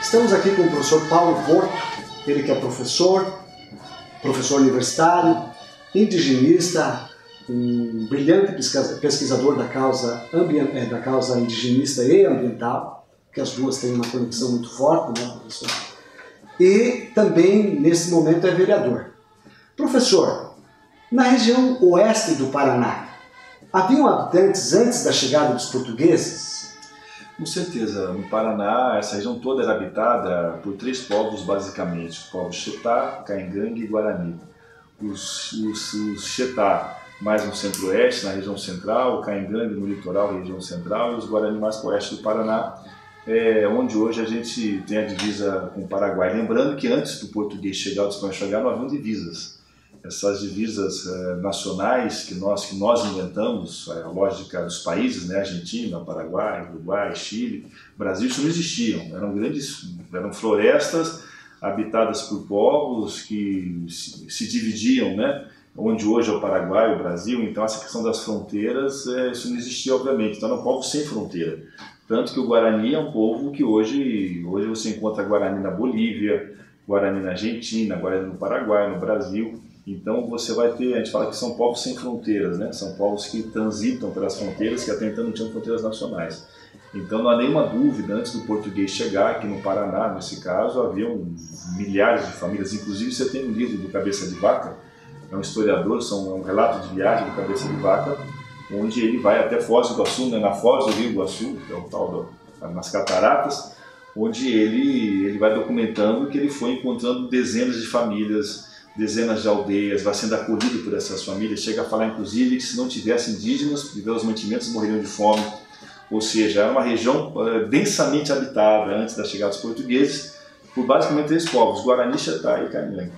Estamos aqui com o professor Paulo Porto, ele que é professor universitário, indigenista, um brilhante pesquisador da causa indigenista e ambiental, que as duas têm uma conexão muito forte, né, professor? E também, nesse momento, é vereador. Professor, na região oeste do Paraná, haviam habitantes antes da chegada dos portugueses? Com certeza, no Paraná, essa região toda era habitada por 3 povos, basicamente: os povos Xetá, Caingangue e Guarani. Os Xetá mais no centro-oeste, na região central, o Caingangue no litoral, região central, e os Guarani mais para o oeste do Paraná, onde hoje a gente tem a divisa com o Paraguai. Lembrando que antes do português chegar, do espanhol chegar, não haviam divisas. Essas divisas nacionais que nós inventamos, a lógica dos países, né, Argentina, Paraguai, Uruguai, Chile, Brasil, isso não existiam. Eram florestas habitadas por povos que se dividiam, né, onde hoje é o Paraguai, o Brasil. Então essa questão das fronteiras, isso não existia, obviamente. Então eram povos sem fronteira. Tanto que o Guarani é um povo que hoje você encontra Guarani na Bolívia, Guarani na Argentina, Guarani no Paraguai, no Brasil. Então você vai ter, a gente fala que são povos sem fronteiras, né? São povos que transitam pelas fronteiras, que até então não tinham fronteiras nacionais. Então não há nenhuma dúvida, antes do português chegar, aqui no Paraná, nesse caso, haviam milhares de famílias. Inclusive você tem um livro do Cabeça de Vaca, é um historiador, é um relato de viagem do Cabeça de Vaca, onde ele vai até Foz do Iguaçu, né? Na Foz do Rio Iguaçu, que é o tal nas cataratas, onde ele vai documentando que ele foi encontrando dezenas de famílias, dezenas de aldeias, vai sendo acolhido por essas famílias, chega a falar inclusive que se não tivesse indígenas, os mantimentos morreriam de fome. Ou seja, era uma região densamente habitada antes da chegada dos portugueses, por basicamente 3 povos: Guarani, Xetá e Caingangue.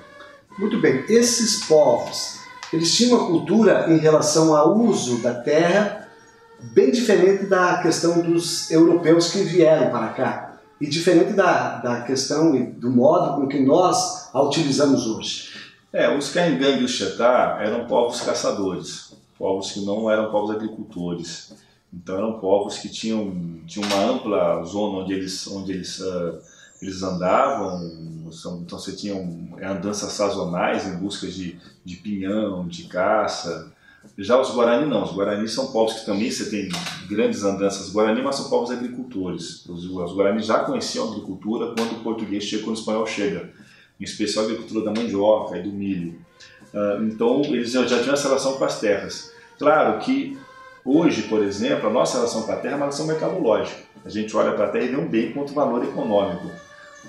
Muito bem, esses povos, eles tinham uma cultura em relação ao uso da terra bem diferente da questão dos europeus que vieram para cá, e diferente da questão e do modo com que nós a utilizamos hoje. Os Caingangue e os Xetá eram povos caçadores, povos que não eram povos agricultores. Então eram povos que tinham uma ampla zona onde eles andavam. Então você tinha andanças sazonais em busca de pinhão, de caça. Já os Guarani não, os Guarani são povos que também você tem grandes andanças Guarani, mas são povos agricultores. Os Guarani já conheciam a agricultura quando o português chega, quando o espanhol chega, em especial a agricultura da mandioca e do milho. Então eles já tinham essa relação com as terras. Claro que hoje, por exemplo, a nossa relação com a terra é uma relação mercadológica. A gente olha para a terra e vê um bem quanto valor econômico.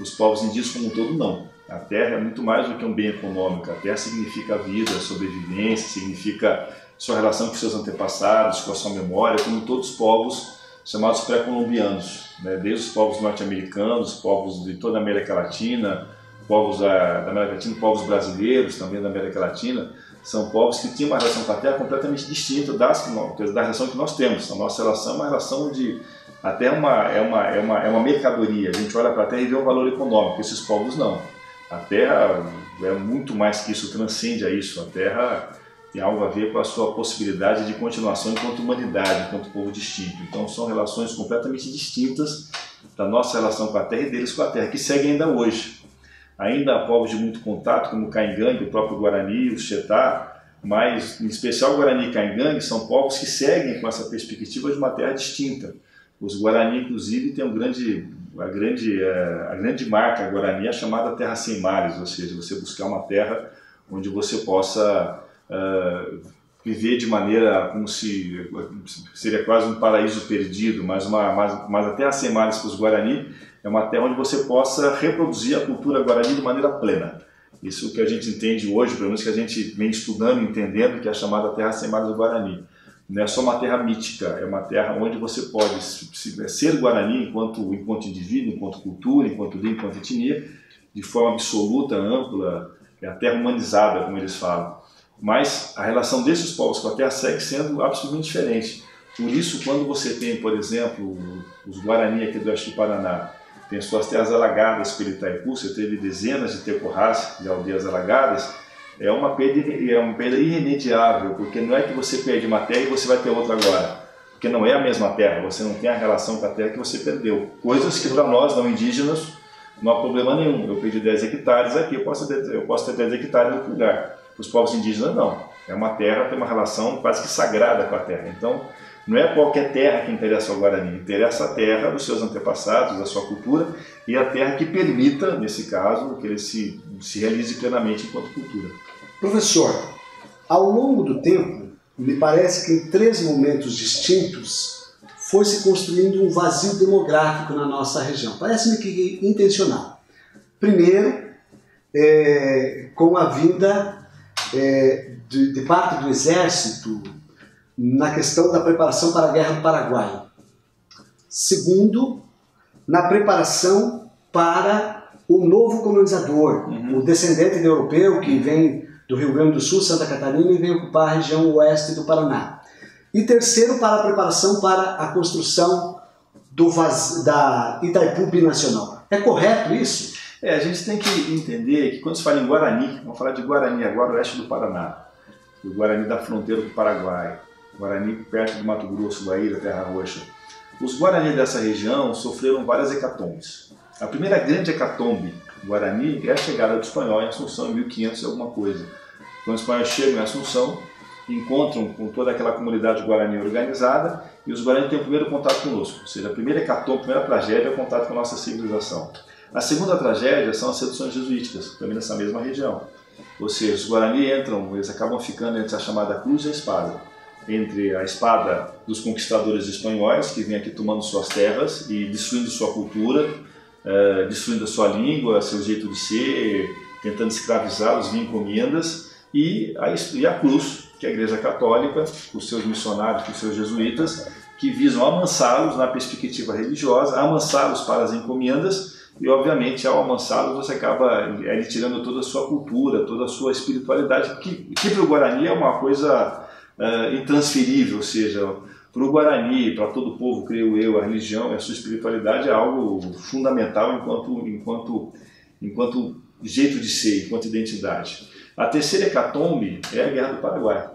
Os povos indígenas como um todo não. A terra é muito mais do que um bem econômico. A terra significa vida, sobrevivência, significa sua relação com seus antepassados, com a sua memória, como todos os povos chamados pré-colombianos, né? Desde os povos norte-americanos, povos de toda a América Latina, povos da América Latina, povos brasileiros também da América Latina, são povos que tinham uma relação com a terra completamente distinta da relação que nós temos. A nossa relação é uma relação onde a terra é uma mercadoria. A gente olha para a terra e vê um valor econômico. Esses povos não. A terra é muito mais que isso, transcende a isso. A terra tem algo a ver com a sua possibilidade de continuação enquanto humanidade, enquanto povo distinto. Então são relações completamente distintas da nossa relação com a terra e deles com a terra, que seguem ainda hoje. Ainda há povos de muito contato, como o Caingangue, o próprio Guarani, o Xetá, mas em especial o Guarani e Caingangue são povos que seguem com essa perspectiva de uma terra distinta. Os Guarani, inclusive, têm a grande marca Guarani, é a chamada terra sem mares, ou seja, você buscar uma terra onde você possa viver de maneira como se seria quase um paraíso perdido, mas a terra sem mares para os Guarani é uma terra onde você possa reproduzir a cultura Guarani de maneira plena. Isso que a gente entende hoje, pelo menos que a gente vem estudando e entendendo, que é a chamada terra sem mares do Guarani. Não é só uma terra mítica, é uma terra onde você pode ser Guarani enquanto indivíduo, enquanto cultura, enquanto língua, enquanto etnia, de forma absoluta, ampla, é a terra humanizada, como eles falam. Mas a relação desses povos com a terra segue sendo absolutamente diferente. Por isso, quando você tem, por exemplo, os Guarani aqui do oeste do Paraná, tem suas terras alagadas pelo Itaipu, você teve dezenas de tecorrás, de aldeias alagadas, é uma perda irremediável, porque não é que você perde uma terra e você vai ter outra agora, porque não é a mesma terra, você não tem a relação com a terra que você perdeu. Coisas que para nós não indígenas não há problema nenhum. Eu perdi 10 hectares aqui, eu posso ter 10 hectares no outro lugar. Para os povos indígenas não, é uma terra, tem uma relação quase que sagrada com a terra. Então não é qualquer terra que interessa ao Guarani, interessa a terra dos seus antepassados, da sua cultura, e a terra que permita, nesse caso, que ele se realize plenamente enquanto cultura. Professor, ao longo do tempo, me parece que em 3 momentos distintos foi se construindo um vazio demográfico na nossa região. Parece-me que intencional. Primeiro, com a vinda de parte do Exército na questão da preparação para a Guerra do Paraguai. Segundo, na preparação para o novo colonizador, o descendente de europeu que vem do Rio Grande do Sul, Santa Catarina, e vem ocupar a região oeste do Paraná. E terceiro, para a preparação para a construção da Itaipu Binacional. É correto isso? A gente tem que entender que quando se fala em Guarani, vamos falar de Guarani agora, oeste do Paraná, o Guarani da fronteira do Paraguai, Guarani perto do Mato Grosso, Guaíra, Terra Roxa. Os Guarani dessa região sofreram várias hecatombes. A primeira grande hecatombe Guarani é a chegada do espanhol em Assunção em 1500 e alguma coisa. Quando os espanhóis chegam em Assunção, encontram com toda aquela comunidade Guarani organizada e os Guarani têm o primeiro contato conosco. Ou seja, a primeira hecatombe, a primeira tragédia é o contato com a nossa civilização. A segunda tragédia são as seduções jesuíticas, também nessa mesma região. Ou seja, os Guarani entram, eles acabam ficando entre a chamada cruz e a espada. Entre a espada dos conquistadores espanhóis, que vêm aqui tomando suas terras e destruindo sua cultura, destruindo a sua língua, seu jeito de ser, tentando escravizá-los via encomendas, e a cruz, que é a Igreja Católica, com os seus missionários, com os seus jesuítas, que visam amansá-los na perspectiva religiosa, amansá-los para as encomendas, e obviamente ao amansá-los você acaba tirando toda a sua cultura, toda a sua espiritualidade, que para o Guarani é uma coisa intransferível, ou seja, para o Guarani, para todo o povo, creio eu, a religião e a sua espiritualidade é algo fundamental enquanto jeito de ser, enquanto identidade. A terceira hecatombe é a Guerra do Paraguai.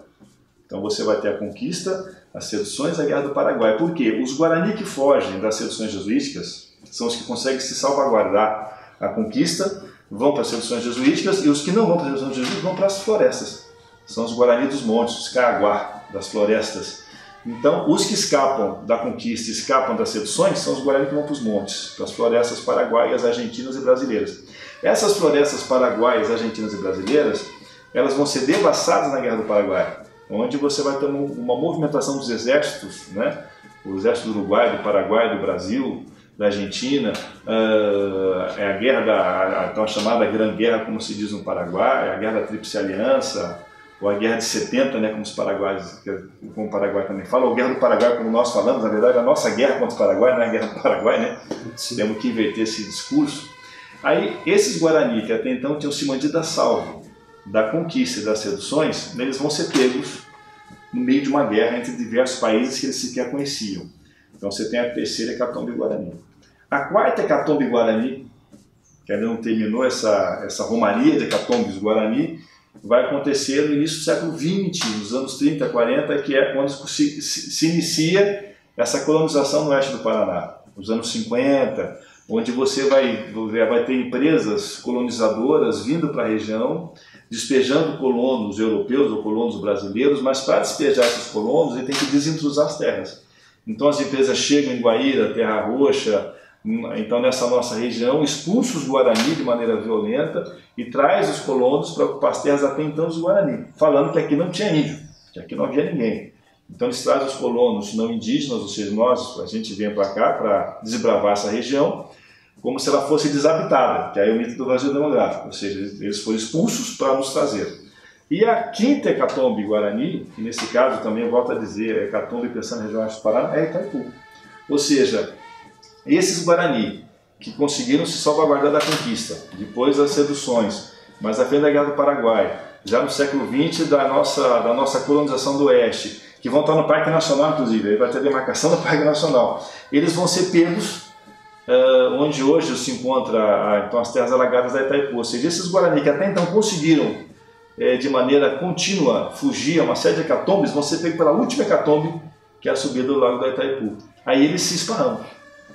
Então você vai ter a conquista, as seduções e a Guerra do Paraguai. Por quê? Os Guarani que fogem das seduções jesuíticas são os que conseguem se salvaguardar a conquista, vão para as seduções jesuíticas, e os que não vão para as seduções jesuíticas vão para as florestas. São os Guarani dos montes, os Caraguá, das florestas. Então, os que escapam da conquista, escapam das seduções, são os Guarani que vão para os montes, para as florestas paraguaias, argentinas e brasileiras. Essas florestas paraguaias, argentinas e brasileiras, elas vão ser devassadas na Guerra do Paraguai, onde você vai ter uma movimentação dos exércitos, né? O exército do Uruguai, do Paraguai, do Brasil, da Argentina, é a guerra então a chamada Grande Guerra, como se diz no Paraguai, a Guerra da Tríplice Aliança, ou a Guerra de 70, né, como o Paraguai também fala, ou a Guerra do Paraguai, como nós falamos, na verdade a nossa guerra contra o Paraguai não é a Guerra do Paraguai, né? Temos que inverter esse discurso. Aí, esses Guarani, que até então tinham se mantido a salvo da conquista e das seduções, eles vão ser pegos no meio de uma guerra entre diversos países que eles sequer conheciam. Então você tem a terceira hecatombe Guarani. A quarta hecatombe Guarani, que ainda não terminou essa romaria de hecatombes Guarani, vai acontecer no início do século XX, nos anos 30, 40, que é quando se inicia essa colonização no oeste do Paraná. Nos anos 50, onde você vai ter empresas colonizadoras vindo para a região, despejando colonos europeus ou colonos brasileiros, mas para despejar esses colonos ele tem que desintrusar as terras. Então as empresas chegam em Guaíra, Terra Roxa, então nessa nossa região, expulsa os Guarani de maneira violenta e traz os colonos para ocupar as terras até então dos Guarani, falando que aqui não tinha índio, que aqui não havia ninguém. Então eles trazem os colonos não indígenas, ou seja, a gente vem para cá para desbravar essa região, como se ela fosse desabitada, que aí é o mito do vazio demográfico, ou seja, eles foram expulsos para nos trazer. E a quinta hecatombe Guarani, que nesse caso também volto a dizer, a hecatombe pensando na região do Paraná, é Itaipu. Ou seja, esses Guarani que conseguiram se salvaguardar da conquista, depois das seduções, mas a frente da Guerra do Paraguai, já no século XX da nossa colonização do Oeste, que vão estar no Parque Nacional, inclusive, aí vai ter a demarcação do Parque Nacional, eles vão ser pegos onde hoje se encontra então, as terras alagadas da Itaipu. Ou seja, esses Guarani que até então conseguiram de maneira contínua fugir a uma série de hecatombes, vão ser pegos pela última hecatombe, que é a subida do Lago do Itaipu. Aí eles se esparramam,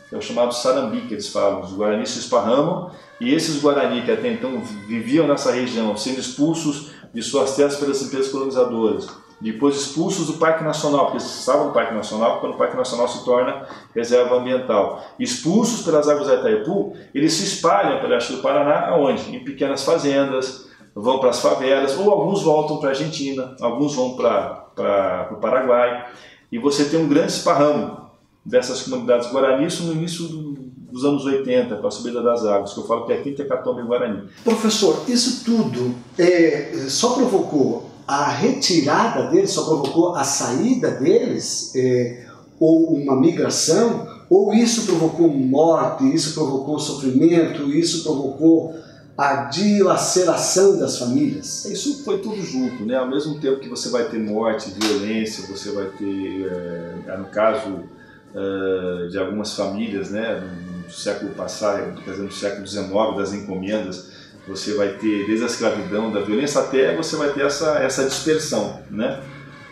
que é o chamado sarambi que eles falam. Os guaranis se esparramam, e esses guarani que até então viviam nessa região, sendo expulsos de suas terras pelas empresas colonizadoras, depois expulsos do Parque Nacional, porque eles estavam no Parque Nacional, quando o Parque Nacional se torna reserva ambiental. Expulsos pelas águas do Itaipu, eles se espalham pelo oeste do Paraná, aonde? Em pequenas fazendas, vão para as favelas, ou alguns voltam para a Argentina, alguns vão para o Paraguai, e você tem um grande esparramo dessas comunidades guarani, isso no início dos anos 80, com a subida das águas, que eu falo que é a quinta hecatombe guarani. Professor, isso tudo só provocou a retirada deles, só provocou a saída deles, ou uma migração, ou isso provocou morte, isso provocou sofrimento, isso provocou a dilaceração das famílias? Isso foi tudo junto, né? Ao mesmo tempo que você vai ter morte, violência, você vai ter, no caso de algumas famílias, né, no século passado, quer dizer, no século XIX, das encomendas, você vai ter desde a escravidão, da violência, até você vai ter essa dispersão, né?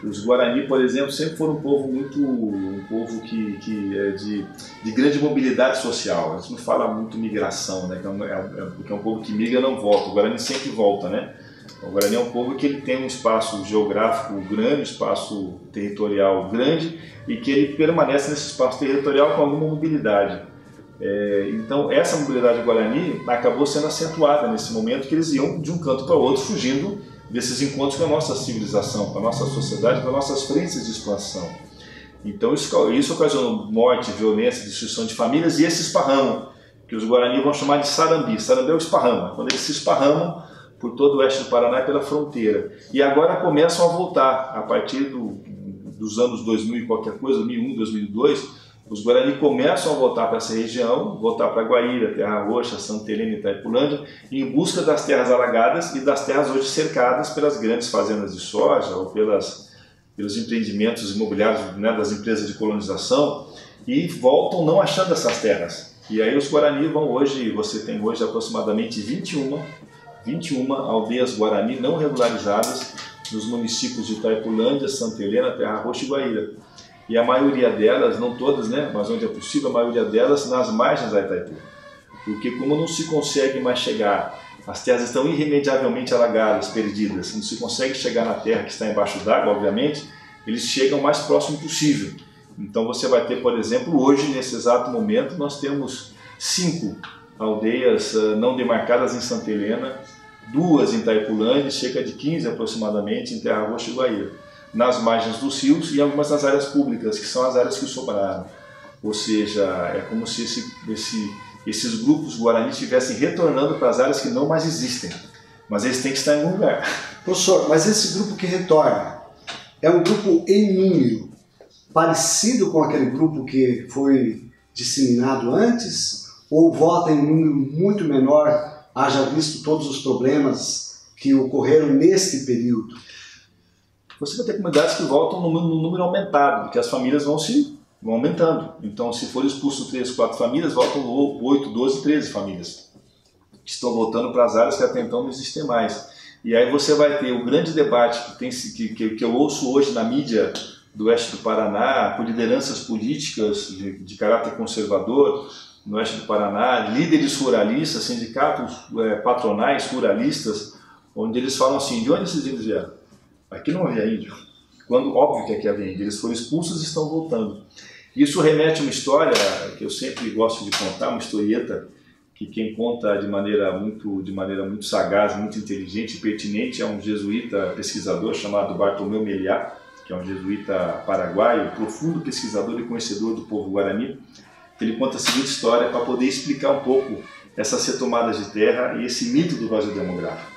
Os Guarani, por exemplo, sempre foram um povo que é de grande mobilidade social. A gente não fala muito migração, né? Porque é um povo que migra e não volta. O Guarani sempre volta, né? O Guarani é um povo que ele tem um espaço geográfico grande, um espaço territorial grande, e que ele permanece nesse espaço territorial com alguma mobilidade. Então essa mobilidade Guarani acabou sendo acentuada nesse momento, que eles iam de um canto para o outro, fugindo desses encontros com a nossa civilização, com a nossa sociedade, com as nossas frentes de expansão. Então isso ocasionou morte, violência, destruição de famílias e esse esparramo, que os Guarani vão chamar de sarambi. Sarambi é o esparramo, quando eles se esparramam por todo o oeste do Paraná e pela fronteira. E agora começam a voltar, a partir dos anos 2000 e qualquer coisa, 2001, 2002, os Guarani começam a voltar para essa região, voltar para Guaíra, Terra Roxa, Santa Helena e Itaipulândia, em busca das terras alagadas e das terras hoje cercadas pelas grandes fazendas de soja ou pelos empreendimentos imobiliários, né, das empresas de colonização, e voltam não achando essas terras. E aí os Guarani vão hoje, você tem hoje aproximadamente 21 aldeias Guarani não regularizadas nos municípios de Itaipulândia, Santa Helena, Terra Roxa e Guaíra. E a maioria delas, não todas, né, mas onde é possível, a maioria delas nas margens da Itaipu. Porque como não se consegue mais chegar, as terras estão irremediavelmente alagadas, perdidas, não se consegue chegar na terra que está embaixo d'água, obviamente, eles chegam o mais próximo possível. Então você vai ter, por exemplo, hoje, nesse exato momento, nós temos 5 aldeias não demarcadas em Santa Helena, 2 em Itaipulândia, cerca de 15 aproximadamente em Terra Roxa e Guaíra, nas margens dos rios e algumas nas áreas públicas, que são as áreas que sobraram. Ou seja, é como se esses grupos Guarani estivessem retornando para as áreas que não mais existem, mas eles têm que estar em algum lugar. Professor, mas esse grupo que retorna é um grupo em número parecido com aquele grupo que foi disseminado antes, ou volta em número muito menor, haja visto todos os problemas que ocorreram neste período? Você vai ter comunidades que voltam no número aumentado, porque as famílias vão aumentando. Então, se for expulso 3, 4 famílias, voltam 8, 12, 13 famílias, que estão voltando para as áreas que até então não existem mais. E aí você vai ter o grande debate que eu ouço hoje na mídia do oeste do Paraná, por lideranças políticas de caráter conservador no oeste do Paraná, líderes ruralistas, sindicatos patronais ruralistas, onde eles falam assim: de onde esses índios vieram? Aqui não havia índio. Quando, óbvio que aqui havia índio, eles foram expulsos e estão voltando. Isso remete a uma história que eu sempre gosto de contar, uma historieta, que quem conta de maneira muito sagaz, muito inteligente e pertinente é um jesuíta pesquisador chamado Bartolomeu Meliá, que é um jesuíta paraguaio, profundo pesquisador e conhecedor do povo Guarani. Ele conta a seguinte história para poder explicar um pouco essas retomadas de terra e esse mito do vazio demográfico.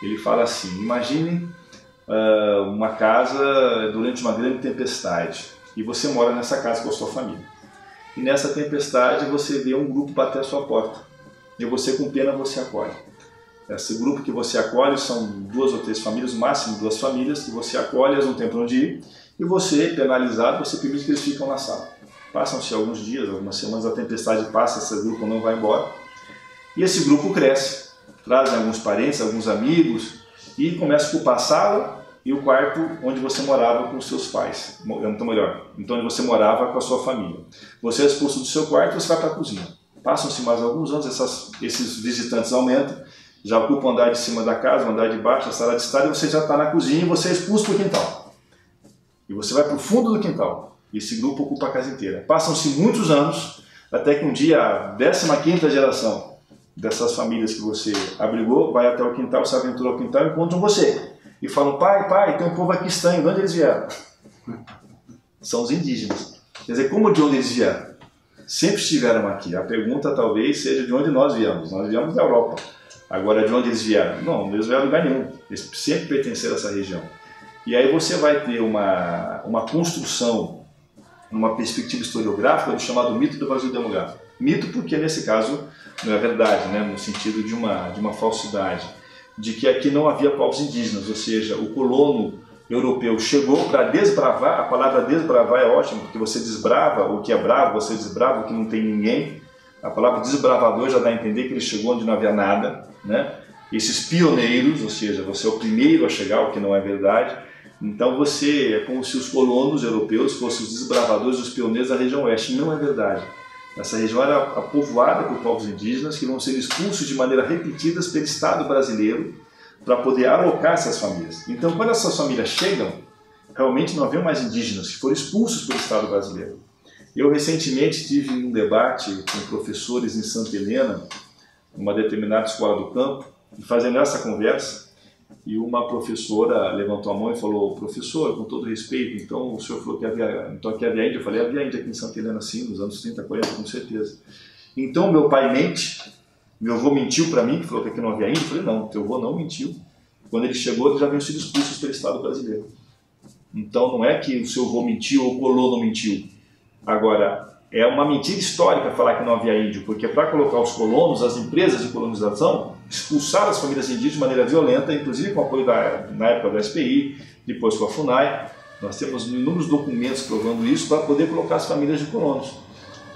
Ele fala assim: imagine uma casa durante uma grande tempestade e você mora nessa casa com a sua família. E nessa tempestade você vê um grupo bater a sua porta e você, com pena, você acolhe. Esse grupo que você acolhe são 2 ou 3 famílias, no máximo 2 famílias, que você acolhe, eles não têm para onde ir, e você, penalizado, você permite que eles ficam na sala. Passam-se alguns dias, algumas semanas, a tempestade passa, esse grupo não vai embora, e esse grupo cresce, trazem alguns parentes, alguns amigos, e começa a ocupar a sala e o quarto onde você morava com os seus pais, então melhor, então onde você morava com a sua família. Você é expulso do seu quarto e você vai para a cozinha. Passam-se mais alguns anos, esses visitantes aumentam, já ocupam o andar de cima da casa, o andar de baixo, a sala de estar, e você já está na cozinha e você é expulso para o quintal. E você vai para o fundo do quintal. E esse grupo ocupa a casa inteira. Passam-se muitos anos, até que um dia a 15ª geração dessas famílias que você abrigou vai até o quintal, se aventura ao quintal e encontram você. E falam, pai, tem um povo aqui estranho, de onde eles vieram? São os indígenas. Quer dizer, como de onde eles vieram? Sempre estiveram aqui. A pergunta talvez seja de onde nós viemos. Nós viemos da Europa. Agora, de onde eles vieram? Não, eles vieram de lugar nenhum. Eles sempre pertenceram a essa região. E aí você vai ter uma construção, uma perspectiva historiográfica do chamado mito do vazio demográfico. Mito porque, nesse caso, não é verdade, né? No sentido de uma falsidade. De que aqui não havia povos indígenas, ou seja, o colono europeu chegou para desbravar. A palavra desbravar é ótima, porque você desbrava o que é bravo, você desbrava o que não tem ninguém. A palavra desbravador já dá a entender que ele chegou onde não havia nada, né? Esses pioneiros, ou seja, você é o primeiro a chegar, o que não é verdade. Então você é como se os colonos europeus fossem os desbravadores, os pioneiros da região oeste. Não é verdade. Essa região era povoada por povos indígenas que vão ser expulsos de maneira repetida pelo Estado brasileiro para poder alocar essas famílias. Então, quando essas famílias chegam, realmente não havia mais indígenas que foram expulsos pelo Estado brasileiro. Eu recentemente tive um debate com professores em Santa Helena, numa determinada escola do campo, e fazendo essa conversa, e uma professora levantou a mão e falou, professor, com todo respeito, então o senhor falou que havia índia? Eu falei, havia índia aqui em Santa Helena sim, nos anos 30, 40, com certeza. Então meu pai mente, meu avô mentiu para mim, que falou que aqui não havia índia? Eu falei, não, teu avô não mentiu. Quando ele chegou, eles já haviam sido expulsos pelo Estado brasileiro. Então não é que o seu avô mentiu ou o colono mentiu. Agora, é uma mentira histórica falar que não havia índio, porque para colocar os colonos, as empresas de colonização, expulsaram as famílias indígenas de maneira violenta, inclusive com apoio na época da SPI, depois com a FUNAI. Nós temos inúmeros documentos provando isso para poder colocar as famílias de colonos.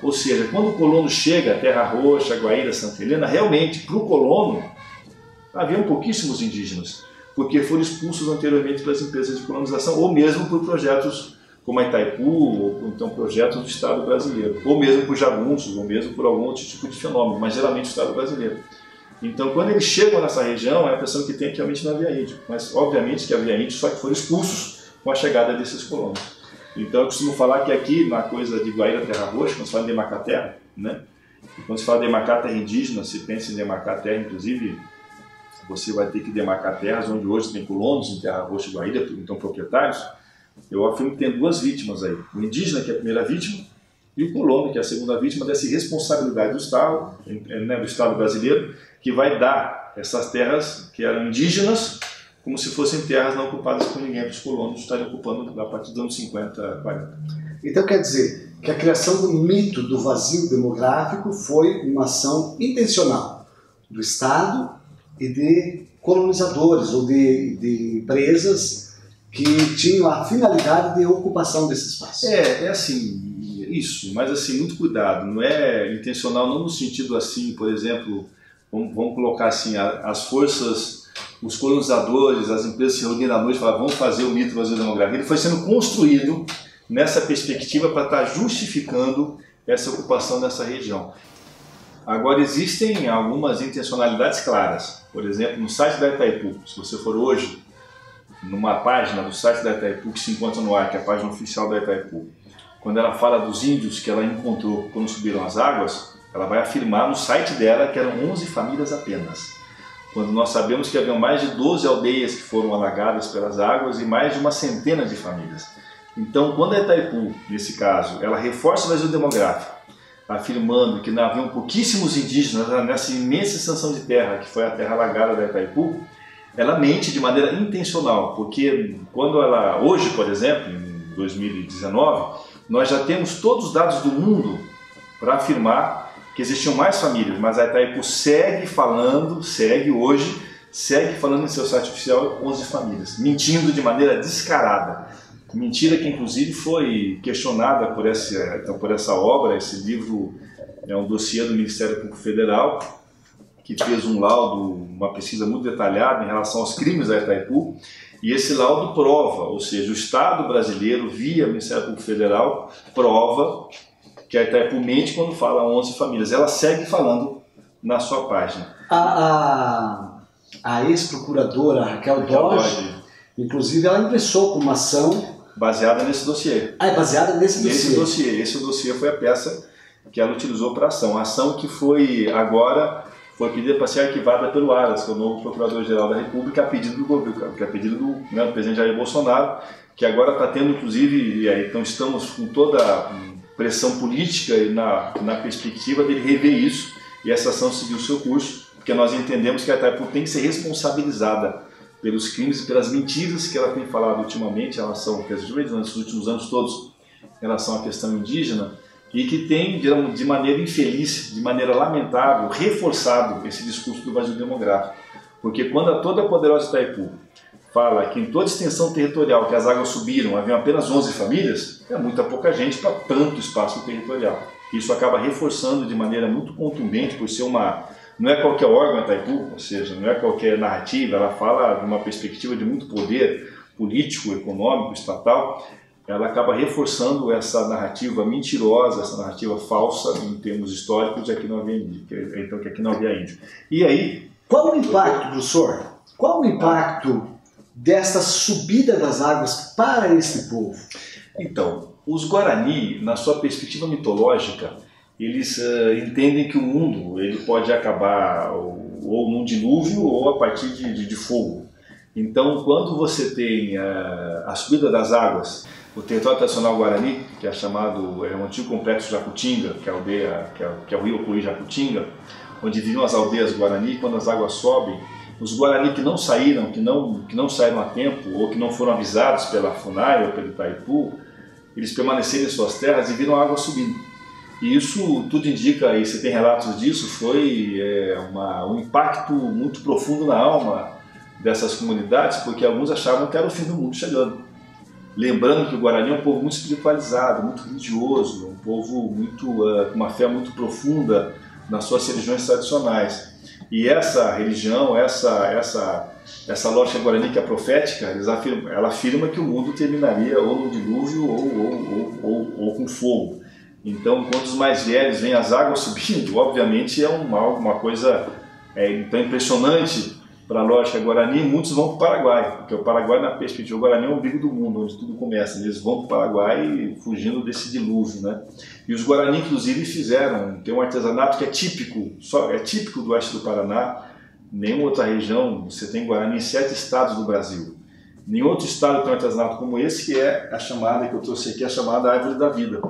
Ou seja, quando o colono chega a Terra Roxa, Guaíra, Santa Helena, realmente, para o colono, haviam pouquíssimos indígenas, porque foram expulsos anteriormente pelas empresas de colonização, ou mesmo por projetos como a Itaipu, ou então projetos do Estado brasileiro, ou mesmo por jagunços, ou mesmo por algum outro tipo de fenômeno, mas geralmente o Estado brasileiro. Então, quando eles chegam nessa região, é a impressão que tem que realmente não havia índio, mas obviamente que havia índio, só que foram expulsos com a chegada desses colonos. Então, eu costumo falar que aqui, na coisa de Guaíra, Terra Roxa, quando se fala em demarcar terra, né? E quando se fala de demarcar terra indígena, se pensa em demarcar terra, inclusive, você vai ter que demarcar terras onde hoje tem colonos em Terra Roxa e Guaíra, então proprietários. Eu afirmo que tem duas vítimas aí, o indígena, que é a primeira vítima, e o colono, que é a segunda vítima dessa irresponsabilidade do Estado, né, do Estado brasileiro, que vai dar essas terras que eram indígenas como se fossem terras não ocupadas por ninguém, para os colonos estarem ocupando a partir dos anos 50, 40. Então quer dizer que a criação do mito do vazio demográfico foi uma ação intencional do Estado e de colonizadores ou de empresas que tinham a finalidade de ocupação desse espaço. É assim, isso, mas assim, muito cuidado, não é intencional, não no sentido assim, por exemplo, vamos colocar assim, as forças, os colonizadores, as empresas se reuniram à noite e falaram, vamos fazer o mito do vazio demográfico. Ele foi sendo construído nessa perspectiva para estar justificando essa ocupação dessa região. Agora, existem algumas intencionalidades claras. Por exemplo, no site da Itaipu, se você for hoje, numa página do site da Itaipu que se encontra no ar, que é a página oficial da Itaipu, quando ela fala dos índios que ela encontrou quando subiram as águas, ela vai afirmar no site dela que eram 11 famílias apenas. Quando nós sabemos que haviam mais de 12 aldeias que foram alagadas pelas águas e mais de uma centena de famílias. Então, quando a Itaipu, nesse caso, ela reforça o vazio demográfico, afirmando que haviam pouquíssimos indígenas nessa imensa extensão de terra que foi a terra alagada da Itaipu, ela mente de maneira intencional, porque quando ela, hoje, por exemplo, em 2019, nós já temos todos os dados do mundo para afirmar que existiam mais famílias, mas a Itaipu segue falando em seu site oficial 11 famílias, mentindo de maneira descarada. Mentira que inclusive foi questionada por essa obra. Esse livro é um dossiê do Ministério Público Federal, que fez um laudo, uma pesquisa muito detalhada em relação aos crimes da Itaipu, e esse laudo prova, ou seja, o Estado brasileiro, via Ministério Público Federal, prova que a Itaipu mente quando fala 11 famílias. Ela segue falando na sua página. A ex-procuradora Raquel Dodge, inclusive, ela ingressou com uma ação baseada nesse dossiê. É baseada nesse dossiê. Esse dossiê foi a peça que ela utilizou para a ação. A ação que foi pedida para ser arquivada pelo Aras, que é o novo Procurador-Geral da República, a pedido do governo, que é a pedido do presidente Jair Bolsonaro, que agora está tendo, inclusive, e aí, então estamos com toda a pressão política e na perspectiva dele rever isso, e essa ação seguir o seu curso, porque nós entendemos que a Itaipu tem que ser responsabilizada pelos crimes e pelas mentiras que ela tem falado ultimamente em relação, nos últimos anos todos, em relação à questão indígena, e que tem, de maneira infeliz, de maneira lamentável, reforçado esse discurso do vazio demográfico. Porque quando toda a poderosa Itaipu fala que em toda a extensão territorial que as águas subiram haviam apenas 11 famílias, é muita pouca gente para tanto espaço territorial. Isso acaba reforçando de maneira muito contundente, por ser não é qualquer órgão Itaipu, ou seja, não é qualquer narrativa, ela fala de uma perspectiva de muito poder político, econômico, estatal, ela acaba reforçando essa narrativa mentirosa, essa narrativa falsa em termos históricos, que aqui não havia índio. E aí... Qual o impacto, professor? Qual o impacto desta subida das águas para esse povo? Então, os Guarani, na sua perspectiva mitológica, eles entendem que o mundo ele pode acabar ou num dilúvio ou a partir de fogo. Então, quando você tem a subida das águas, o território tradicional Guarani, que é chamado, é um antigo complexo Jacutinga, que é a aldeia, que é o rio Ocuí Jacutinga, onde viviam as aldeias Guarani, quando as águas sobem, os Guarani que não saíram, que não saíram a tempo, ou que não foram avisados pela FUNAI ou pelo Itaipu, eles permaneceram em suas terras e viram a água subindo. E isso tudo indica, e você tem relatos disso, foi um impacto muito profundo na alma dessas comunidades, porque alguns achavam que era o fim do mundo chegando. Lembrando que o Guarani é um povo muito espiritualizado, muito religioso, um povo com uma fé muito profunda nas suas religiões tradicionais. E essa religião, essa lógica Guarani que é profética, ela afirma que o mundo terminaria ou no dilúvio ou com fogo. Então, quando os mais velhos veem as águas subindo, obviamente é uma coisa tão impressionante para a lógica Guarani. Muitos vão para o Paraguai, porque o Paraguai, na perspectiva, o Guarani é o umbigo do mundo, onde tudo começa. Eles vão para o Paraguai fugindo desse dilúvio, né? E os Guarani, inclusive, tem um artesanato que é típico do oeste do Paraná. Nenhuma outra região, você tem Guarani em 7 estados do Brasil. Nenhum outro estado tem um artesanato como esse, que é a chamada, que eu trouxe aqui, a chamada Árvore da Vida.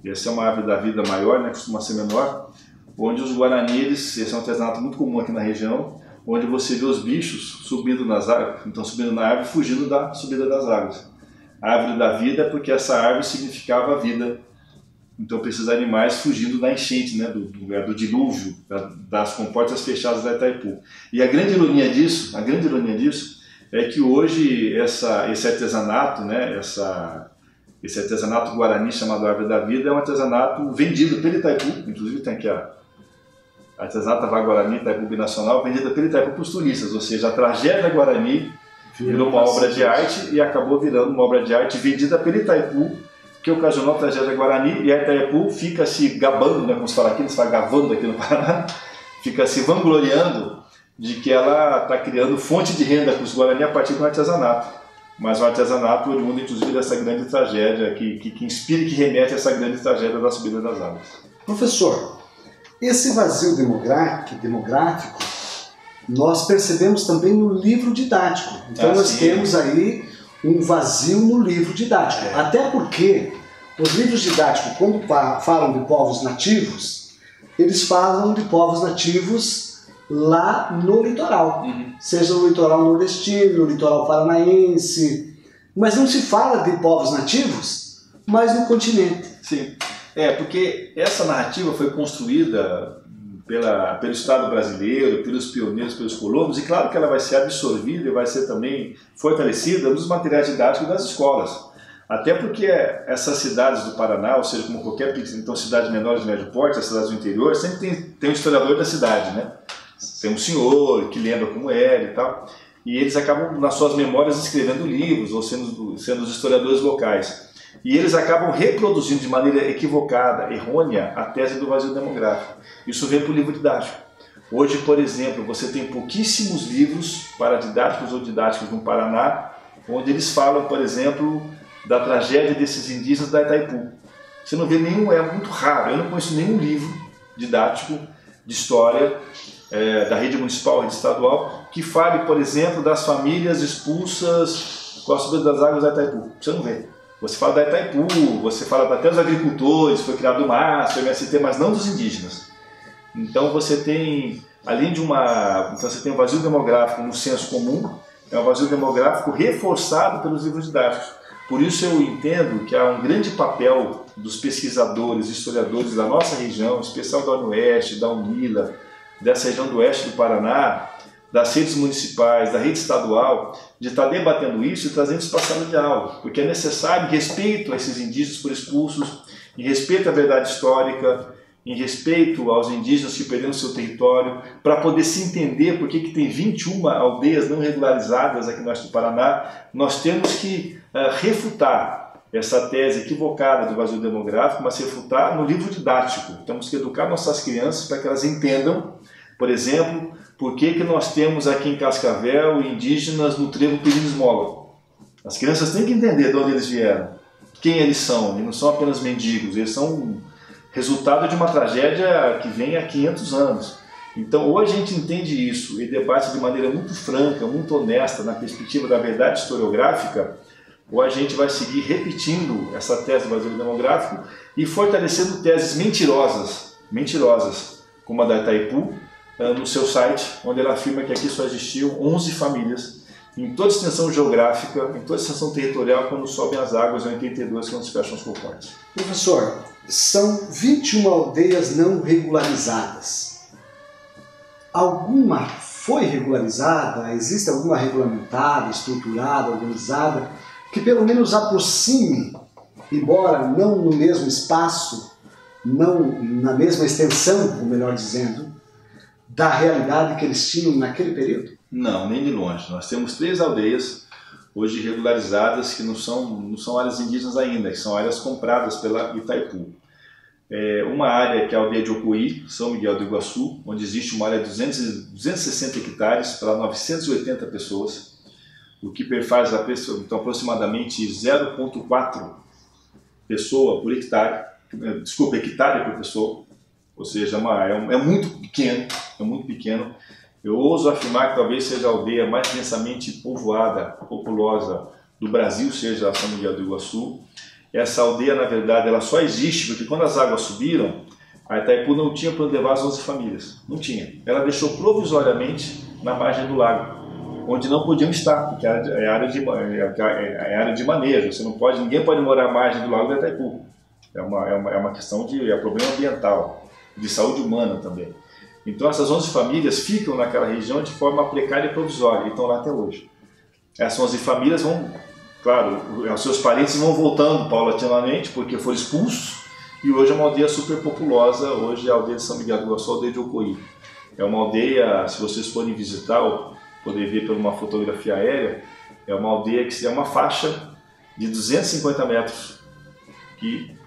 Essa é uma árvore da vida maior, né, costuma ser menor, onde os Guarani, esse é um artesanato muito comum aqui na região, onde você vê os bichos subindo nas árvores, então subindo na árvore, fugindo da subida das águas. A árvore da vida, porque essa árvore significava a vida. Então precisa de animais fugindo da enchente, né, do dilúvio, das comportas fechadas da Itaipu. E a grande ironia disso é que hoje esse artesanato, né, esse artesanato Guarani chamado Árvore da Vida é um artesanato vendido pelo Itaipu, inclusive tem aqui a artesanato Guarani Itaipu Binacional, vendida pelo Itaipu para os turistas, ou seja, a tragédia Guarani virou uma obra de arte e acabou virando uma obra de arte vendida pelo Itaipu, que ocasionou a tragédia Guarani, e a Itaipu fica se gabando, né, como se fala aqui, eles falam gavando aqui no Paraná, fica se vangloriando de que ela está criando fonte de renda para os Guarani a partir do artesanato. Mas um artesanato oriundo, inclusive, dessa grande tragédia, que inspira e que remete a essa grande tragédia da subida das águas. Professor, esse vazio demográfico nós percebemos também no livro didático. Então nós temos aí um vazio no livro didático. Até porque os livros didáticos, quando falam de povos nativos, eles falam de povos nativos lá no litoral, seja no litoral nordestino, no litoral paranaense, mas não se fala de povos nativos, mas no continente. Sim, porque essa narrativa foi construída pelo Estado brasileiro, pelos pioneiros, pelos colonos, e claro que ela vai ser absorvida e vai ser também fortalecida nos materiais didáticos das escolas. Até porque essas cidades do Paraná, ou seja, como qualquer então cidades menores de médio porte, as cidades do interior, sempre tem um historiador da cidade, né? Tem um senhor que lembra como era e tal, e eles acabam, nas suas memórias, escrevendo livros, ou sendo os historiadores locais. E eles acabam reproduzindo de maneira equivocada, errônea, a tese do vazio demográfico. Isso vem para o livro didático. Hoje, por exemplo, você tem pouquíssimos livros paradidáticos ou didáticos no Paraná, onde eles falam, por exemplo, da tragédia desses indígenas da Itaipu. Você não vê nenhum, é muito raro, eu não conheço nenhum livro didático de história da rede municipal, rede estadual, que fale, por exemplo, das famílias expulsas com a subida das águas da Itaipu. Você não vê. Você fala da Itaipu, você fala até dos agricultores, foi criado o MASP, o MST, mas não dos indígenas. Então você tem, além de então você tem um vazio demográfico no senso comum, é um vazio demográfico reforçado pelos livros didáticos. Por isso eu entendo que há um grande papel dos pesquisadores, historiadores da nossa região, em especial da Oeste, da UNILA, dessa região do oeste do Paraná, das redes municipais, da rede estadual, de estar debatendo isso e trazendo isso para a sala de aula, porque é necessário, em respeito a esses indígenas por expulsos, em respeito à verdade histórica, em respeito aos indígenas que perderam seu território, para poder se entender por que tem 21 aldeias não regularizadas aqui no oeste do Paraná, nós temos que refutar essa tese equivocada do vazio demográfico, mas refutar no livro didático. Temos que educar nossas crianças para que elas entendam, por exemplo, por que nós temos aqui em Cascavel indígenas no trevo pedindo esmola. As crianças têm que entender de onde eles vieram, quem eles são, e não são apenas mendigos, eles são resultado de uma tragédia que vem há 500 anos. Então, ou a gente entende isso e debate de maneira muito franca, muito honesta, na perspectiva da verdade historiográfica, ou a gente vai seguir repetindo essa tese do vazio demográfico e fortalecendo teses mentirosas, como a da Itaipu, no seu site, onde ela afirma que aqui só existiam 11 famílias, em toda extensão geográfica, em toda extensão territorial, quando sobem as águas, em 82, quando se fecham os portões. Professor, são 21 aldeias não regularizadas. Alguma foi regularizada? Existe alguma regulamentada, estruturada, organizada, que pelo menos aproxime, embora não no mesmo espaço, não na mesma extensão, ou melhor dizendo, da realidade que eles tinham naquele período? Não, nem de longe. Nós temos 3 aldeias hoje regularizadas que não são áreas indígenas ainda, que são áreas compradas pela Itaipu. Uma área que é a aldeia de Ocoí, São Miguel do Iguaçu, onde existe uma área de 260 hectares para 980 pessoas, o que perfaz então, aproximadamente 0,4 pessoa por hectare, hectare por pessoa, ou seja, é muito pequeno. Eu ouso afirmar que talvez seja a aldeia mais densamente povoada, populosa do Brasil, seja a São Miguel do Iguaçu. Essa aldeia, na verdade, ela só existe porque quando as águas subiram, a Itaipu não tinha para onde levar as 11 famílias. Não tinha. Ela deixou provisoriamente na margem do lago, onde não podiam estar, porque é área de manejo. Ninguém pode morar à margem do lago da Itaipu. É uma questão é problema ambiental, de saúde humana também. Então essas 11 famílias ficam naquela região de forma precária e provisória, e estão lá até hoje. Essas 11 famílias claro, os seus parentes vão voltando paulatinamente, porque foram expulsos, e hoje é uma aldeia super populosa, hoje é a aldeia de São Miguel do Iguaçu, a aldeia de Ocoí. É uma aldeia, se vocês forem visitar, ou poder ver por uma fotografia aérea, é uma aldeia que é uma faixa de 250 metros,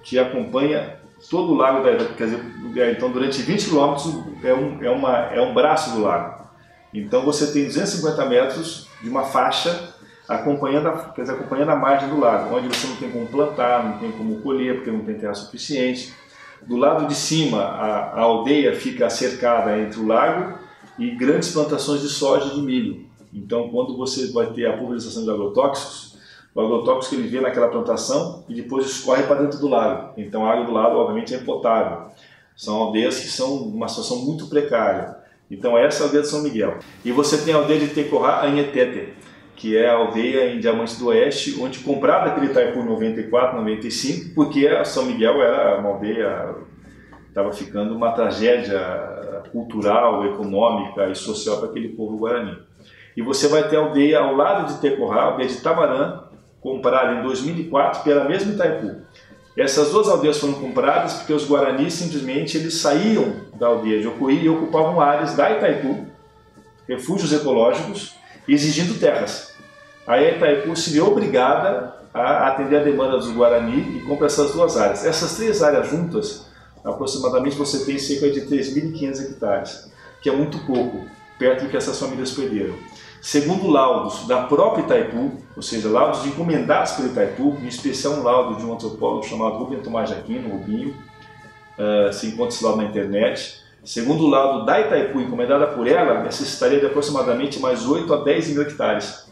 que acompanha todo o lago da Itaipu, quer dizer, então durante 20 quilômetros é um braço do lago. Então você tem 250 metros de uma faixa acompanhando a margem do lago, onde você não tem como plantar, não tem como colher, porque não tem terra suficiente. Do lado de cima, a aldeia fica cercada entre o lago e grandes plantações de soja e de milho. Então, quando você vai ter a pulverização de agrotóxicos, o agrotóxico ele vem naquela plantação e depois escorre para dentro do lago. Então a água do lago, obviamente, é potável. São aldeias que são uma situação muito precária. Então essa é a aldeia de São Miguel. E você tem a aldeia de Tecorá, Anhetete, que é a aldeia em Diamante do Oeste, onde comprada pela Itaipu em 94, 95, porque a São Miguel era uma aldeia, estava ficando uma tragédia cultural, econômica e social para aquele povo guarani. E você vai ter a aldeia ao lado de Tecorá, a aldeia de Tamarã, comprada em 2004 pela mesma Itaipu. Essas 2 aldeias foram compradas porque os guaranis simplesmente eles saíam da aldeia de Ocuí e ocupavam áreas da Itaipu, refúgios ecológicos, exigindo terras. Aí a Itaipu se viu obrigada a atender a demanda dos Guarani e compra essas duas áreas. Essas três áreas juntas, aproximadamente você tem cerca de 3.500 hectares, que é muito pouco, perto do que essas famílias perderam. Segundo laudos da própria Itaipu, ou seja, laudos encomendados pela Itaipu, em especial um laudo de um antropólogo chamado Rubem Tomás de Aquino, Rubinho, se encontra esse laudo na internet. Segundo o laudo da Itaipu, encomendada por ela, necessitaria de aproximadamente mais 8 a 10 mil hectares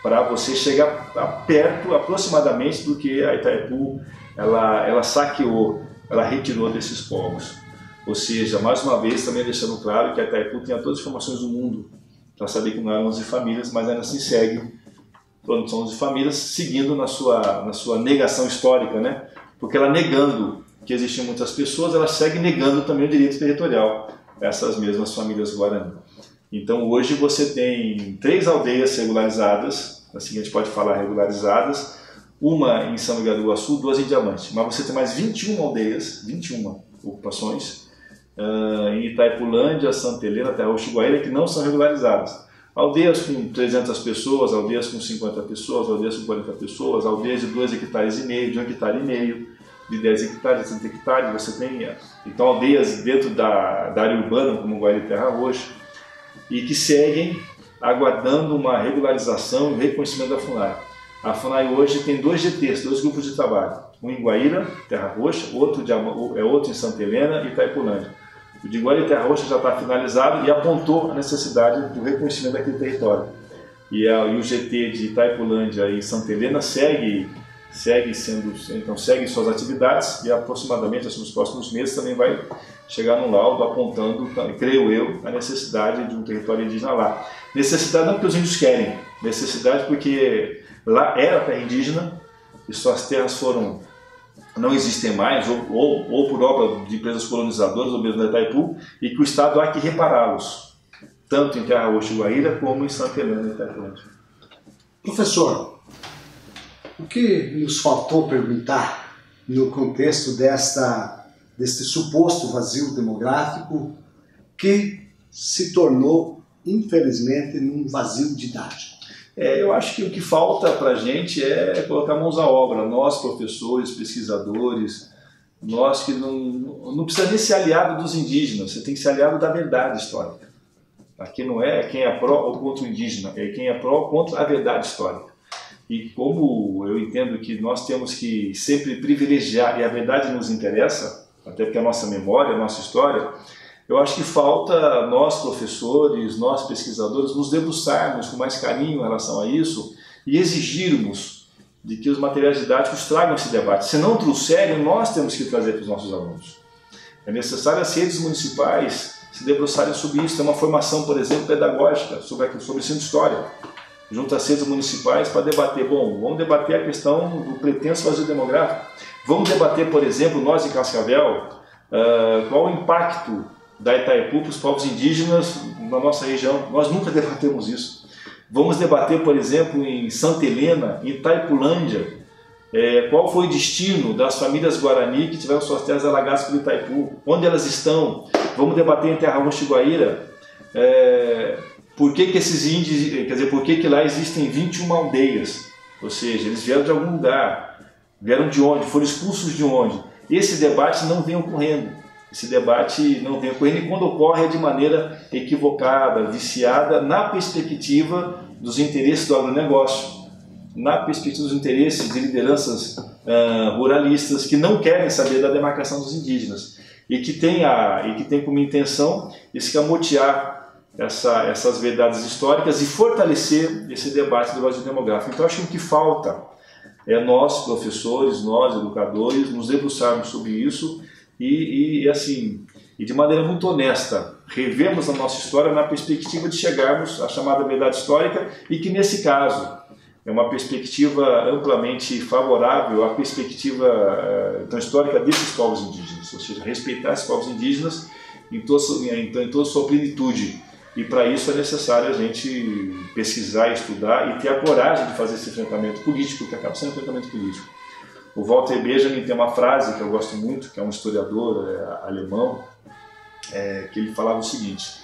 para você chegar perto, aproximadamente, do que a Itaipu ela saqueou, ela retirou desses povos. Ou seja, mais uma vez, também deixando claro que a Itaipu tinha todas as informações do mundo para saber que não eram 11 famílias, mas ainda assim segue, quando são 11 famílias, seguindo na sua negação histórica, né? Porque ela negando que existiam muitas pessoas, ela segue negando também o direito territorial a essas mesmas famílias Guarani. Então hoje você tem 3 aldeias regularizadas, assim a gente pode falar regularizadas, uma em São Miguel do Iguaçu, 2 em Diamante, mas você tem mais 21 aldeias, 21 ocupações, em Itaipulândia, Santa Helena, Terra Roxa e Guaíra, que não são regularizadas. Aldeias com 300 pessoas, aldeias com 50 pessoas, aldeias com 40 pessoas, aldeias de 2,5 hectares, de 1,5 hectare, de 10 hectares, de 30 hectares, você tem então aldeias dentro da área urbana, como Guaíra e Terra Roxa, e que seguem aguardando uma regularização e reconhecimento da FUNAI. A FUNAI hoje tem 2 GTs, 2 grupos de trabalho, um em Guaíra, Terra Roxa, outro em Santa Helena e Itaipulândia. O de Guaíra e Terra Roxa já está finalizado e apontou a necessidade do reconhecimento daquele território. E o GT de Itaipulândia e Santa Helena segue suas atividades e aproximadamente nos próximos meses também vai chegar num laudo apontando, creio eu, a necessidade de um território indígena lá. Necessidade não porque os índios querem, necessidade porque lá era terra indígena e suas terras não existem mais, ou por obra de empresas colonizadoras, ou mesmo da Itaipu, e que o Estado há que repará-los, tanto em Terra Roxa e Guaíra, como em Santa Helena e Itaipulândia. Professor, o que nos faltou perguntar no contexto deste suposto vazio demográfico que se tornou, infelizmente, num vazio didático? Eu acho que o que falta para a gente é colocar mãos à obra, nós professores, pesquisadores, nós que não precisa nem ser aliado dos indígenas, você tem que ser aliado da verdade histórica. Aqui não é quem é pró ou contra o indígena, é quem é pró ou contra a verdade histórica. E como eu entendo que nós temos que sempre privilegiar, e a verdade nos interessa, até porque a nossa memória, a nossa história, eu acho que falta nós professores, nós pesquisadores, nos debruçarmos com mais carinho em relação a isso e exigirmos de que os materiais didáticos tragam esse debate. Se não trouxerem, nós temos que trazer para os nossos alunos. É necessário as redes municipais se debruçarem sobre isso. Tem uma formação, por exemplo, pedagógica sobre ensino de história, junto às redes municipais para debater. Bom, vamos debater a questão do pretenso vazio demográfico. Vamos debater, por exemplo, nós de Cascavel, qual o impacto da Itaipu para os povos indígenas na nossa região. Nós nunca debatemos isso. Vamos debater, por exemplo, em Santa Helena, em Itaipulândia, qual foi o destino das famílias Guarani que tiveram suas terras alagadas pelo Itaipu, onde elas estão. Vamos debater em Terra Roxa e Guaíra, por que esses índios, quer dizer, por que lá existem 21 aldeias, ou seja, eles vieram de algum lugar, vieram de onde, foram expulsos de onde. Esse debate não vem ocorrendo. Esse debate não vem ocorrendo e quando ocorre é de maneira equivocada, viciada, na perspectiva dos interesses do agronegócio, na perspectiva dos interesses de lideranças ruralistas que não querem saber da demarcação dos indígenas e que tem como intenção escamotear essas verdades históricas e fortalecer esse debate do vazio demográfico. Então acho que o que falta é nós, professores, nós, educadores, nos debruçarmos sobre isso e de maneira muito honesta, revemos a nossa história na perspectiva de chegarmos à chamada verdade histórica e que, nesse caso, é uma perspectiva amplamente favorável à perspectiva histórica desses povos indígenas, ou seja, respeitar esses povos indígenas em toda a sua plenitude. E para isso é necessário a gente pesquisar, estudar e ter a coragem de fazer esse enfrentamento político, que acaba sendo um enfrentamento político. O Walter Benjamin tem uma frase que eu gosto muito, que é um historiador alemão, que ele falava o seguinte,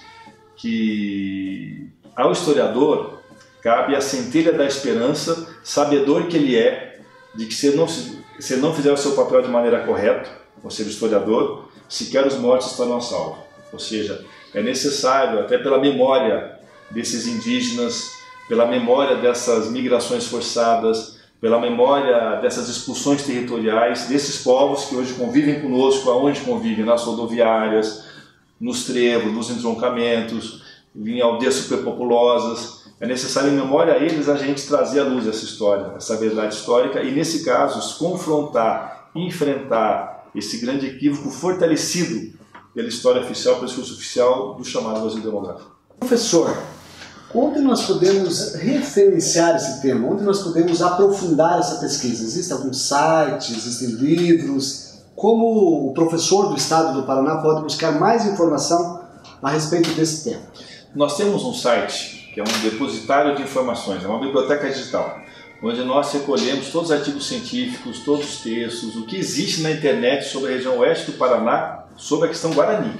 que ao historiador cabe a centelha da esperança, sabedor que ele é, de que se ele não fizer o seu papel de maneira correta, ou seja, historiador, sequer os mortos estarão a salvo. Ou seja, é necessário, até pela memória desses indígenas, pela memória dessas migrações forçadas, pela memória dessas expulsões territoriais, desses povos que hoje convivem conosco, aonde convivem, nas rodoviárias, nos trevos, nos entroncamentos, em aldeias superpopulosas. É necessário, em memória a eles, a gente trazer à luz essa história, essa verdade histórica, e nesse caso, confrontar, enfrentar esse grande equívoco fortalecido pela história oficial, pelo discurso oficial do chamado Brasil Demográfico. Professor, onde nós podemos referenciar esse tema? Onde nós podemos aprofundar essa pesquisa? Existem alguns sites, existem livros? Como o professor do Estado do Paraná pode buscar mais informação a respeito desse tema? Nós temos um site que é um depositário de informações, é uma biblioteca digital, onde nós recolhemos todos os artigos científicos, todos os textos, o que existe na internet sobre a região oeste do Paraná, sobre a questão Guarani.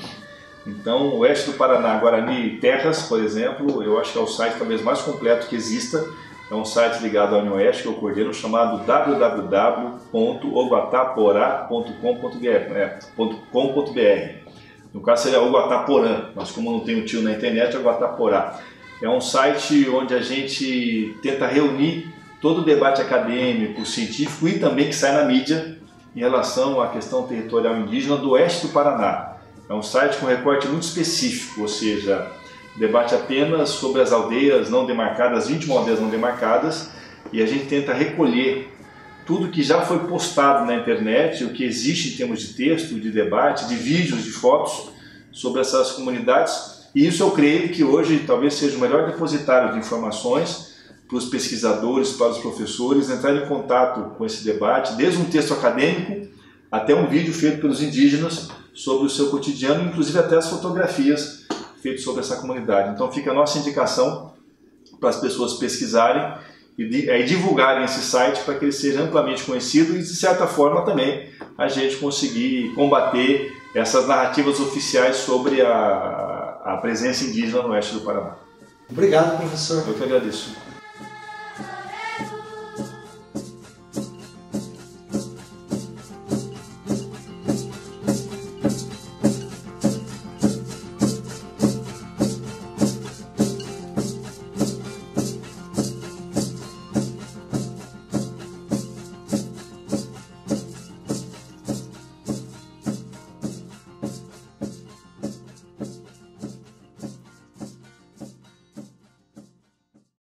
Então, o oeste do Paraná, Guarani Terras, por exemplo, eu acho que é o site talvez mais completo que exista. É um site ligado à União Oeste, que eu coordeno, chamado www.oguataporá.com.br. No caso seria Oguataporã, mas como não tem um tio na internet, é Oguataporá. É um site onde a gente tenta reunir todo o debate acadêmico, científico e também que sai na mídia em relação à questão territorial indígena do oeste do Paraná. É um site com recorte muito específico, ou seja, debate apenas sobre as aldeias não demarcadas, 21 aldeias não demarcadas, e a gente tenta recolher tudo que já foi postado na internet, o que existe em termos de texto, de debate, de vídeos, de fotos sobre essas comunidades. E isso eu creio que hoje talvez seja o melhor depositário de informações para os pesquisadores, para os professores entrarem em contato com esse debate, desde um texto acadêmico até um vídeo feito pelos indígenas sobre o seu cotidiano, inclusive até as fotografias feitas sobre essa comunidade. Então fica a nossa indicação para as pessoas pesquisarem e divulgarem esse site para que ele seja amplamente conhecido e, de certa forma, também a gente conseguir combater essas narrativas oficiais sobre a presença indígena no oeste do Paraná. Obrigado, professor. Eu que agradeço.